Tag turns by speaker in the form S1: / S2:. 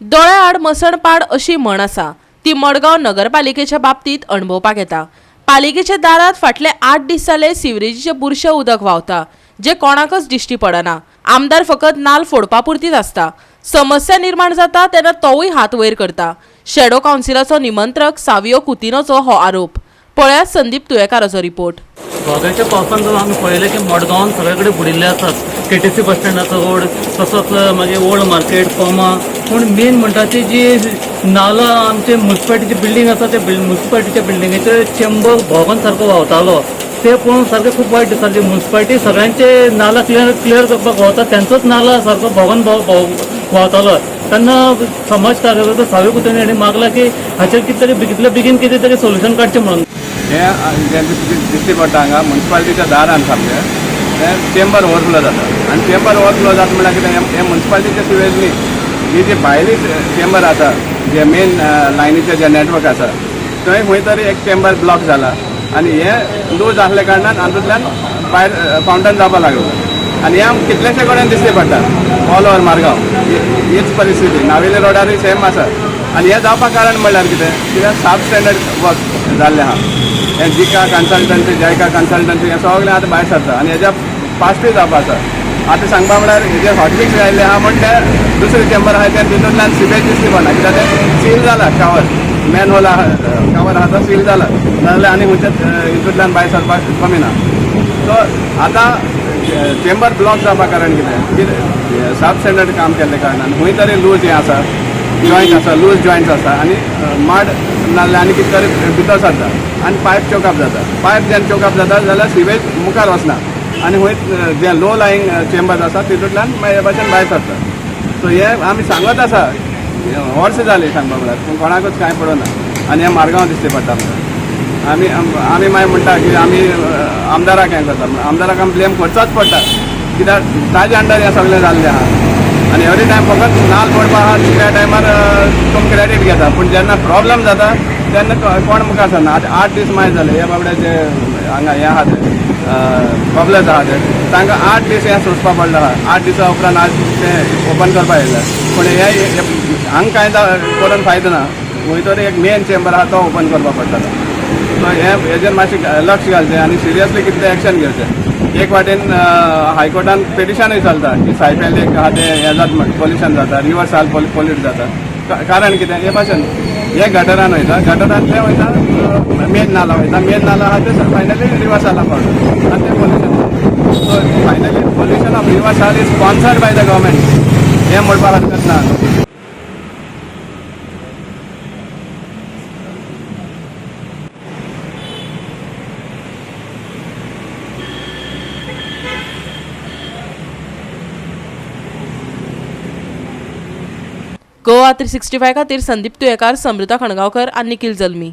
S1: दोळ्याआड मसणपाड अशी म्हण आसा ती मडगांव नगरपालिकेच्या बाबतीत अणभवपाक येता। पालिकेच्या दारात फाटले 8 दीस जाले सिवरेजीचे बुरशे उदक व्हांवता, जे कोणाकच दिश्टी पडना। आमदार फकत नाल फोडपा पुरतीच आसता। समस्या निर्माण जाता तेन्ना तोवूय हात वयर करता। शॅडो काउन्सिलाचो निमंत्रक सावियो कुतिनोचो हो आरोप। पळयात संदीप तुयेकाराचो रिपोर्ट।
S2: दोगांच्या पावसान जावन आमी पळयलें की मडगांवान सगळे कडेन बुडिल्ले आसात। केटीसी बस स्टँडाचो रोड, तसोच मागीर ओल्ड मार्केट, फोमा। पूण मेन म्हणटा ती जी नाला आमचे म्युन्सिपालिटीची बिल्डींग आसा त्या म्युन्सिपालिटीच्या बिल्डिंगेचो चेंबर भोंवोन सारको व्हांवतालो। ते पळोवन सारकें खूब वायट दिसता। जी म्युन्सिपालिटी सगळ्यांचे नाला क्लियर करपाक व्हांवता, त्यांचोच नाला सारको भोंवोन व्हांवतालो। तेन्ना समाज कार्यकर्तो सावी कुतणी हांणी मागला की हाचेर कितें तरी बेगितल्या बेगीन कितें तरी सोल्युशन काडचें म्हणून।
S3: हे दिश्टी पडटा हांगा म्युन्सिपालिटीच्या दारान सामकें तें चेंबर ओवरफ्लो जाता। आनी चेंबर ओवरफ्लो जाता म्हळ्यार कितें हे म्युन्सिपालिटीच्या सिवेजनी ही जी भायली चेंबर आसा जे मेन लायनीचे जे नेटवर्क आसा थंय खंय तरी एक चेंबर ब्लॉक जाला आनी हे लूज आसल्या कारणान हातूंतल्यान भायर फावंटन जावपाक लागलो। आनी हे कितलेशे कडेन दिश्टी पडटा ऑल ओवर मारगांव हीच परिस्थिती। नावेली रोडारूय सेम आसा। आनी हे जावपाक कारण म्हणल्यार कित्याक साब स्टँडर्ड वर्क जाल्लें आहा। हे जिका कन्सल्टन्सी, जायका कन्सल्टन्सी हे सगळें आतां भायर सरता आनी हेज्या फास्टूय जावपाक आसा। आतां सांगपा म्हळ्यार हेजे हॉटफिक्स जाल्ले आहा म्हण ते दुसरे चेंबर आहा ते तितूंतल्यान सिवेज दिश्टी पडना कित्याक ते सील जाला शावर मॅन होल आहा शावर आहा तो सील जाला नाजाल्यार आनी खंयच्या हितूंतल्यान भायर सरपाक कमी ना। सो आतां चेंबर ब्लॉक जावपा कारण कितें साब स्टँडर्ड काम केल्ले कारणान खंय तरी लूज हें आसा, जॉयंट आसा, लूज जॉयंट्स आसा आनी माड नाजाल्यार आनी कितें तरी भितर सरता आनी पायप चोकअप जाता। पायप जेन्ना चोकअप जाता जाल्यार सिवेज मुखार वचना आनी खंय जे लो लायंग चेंबर्स आसा तितूंतल्यान हे भाशेन भायर सरता। सो हे आमी सांगत आसा वर्सां जालीं सांगपा म्हळ्यार पूण कोणाकूच कांय पडना आनी हे मारगांव दिश्टी पडटा म्हणून आमी मागीर म्हणटा की आमी आमदाराक हें करता आमदाराक आमी ब्लेम करचोच पडटा कित्याक ताजे अंडर हें सगळें जाल्लें आहा। आनी एवरी टायम फकत नाल फोडपा आहा त्या टायमार तुमी क्रेडीट घेता पूण जेन्ना प्रॉब्लम जाता तेन्ना कोण मुखार सरना। आतां 8 दीस मागीर जाले हे बाबड्याचे हांगा हें आहा ते कॉबलर्स आहा ते तांकां 8 दीस हें सोंसपा पडलें आहा। 8 दिसा उपरांत आज तें ओपन करपा येयलें पूण हे हांगा कांय करून फायदो ना। खंय तरी एक मेन चेंबर आहा तो ओपन करपा पडटलो। सो हेजेर मातशें लक्ष घालचें आनी सिरियसली कितें एक्शन घेवचें। एक वाटेन हायकोर्टान पिटिशनूय चलता की सायफेल एक आहा तें हें जाता म्हण पोल्युशन जाता, रिवर साल पोल्यूट जाता। कारण कितें हे भाशेन हे गटरान वयता, गटरांतले वयता मेन नाला वयता, मेन नाला आहा ते फायनली रिवर साला पावता आनी तें pollution. So finally pollution of river Sal is sponsored by the government हें म्हणपाक हरकत ना।
S1: गोवा 365 खातीर संदीप तुयेकार, समृता खणगांवकर आनी निखिल जल्मी।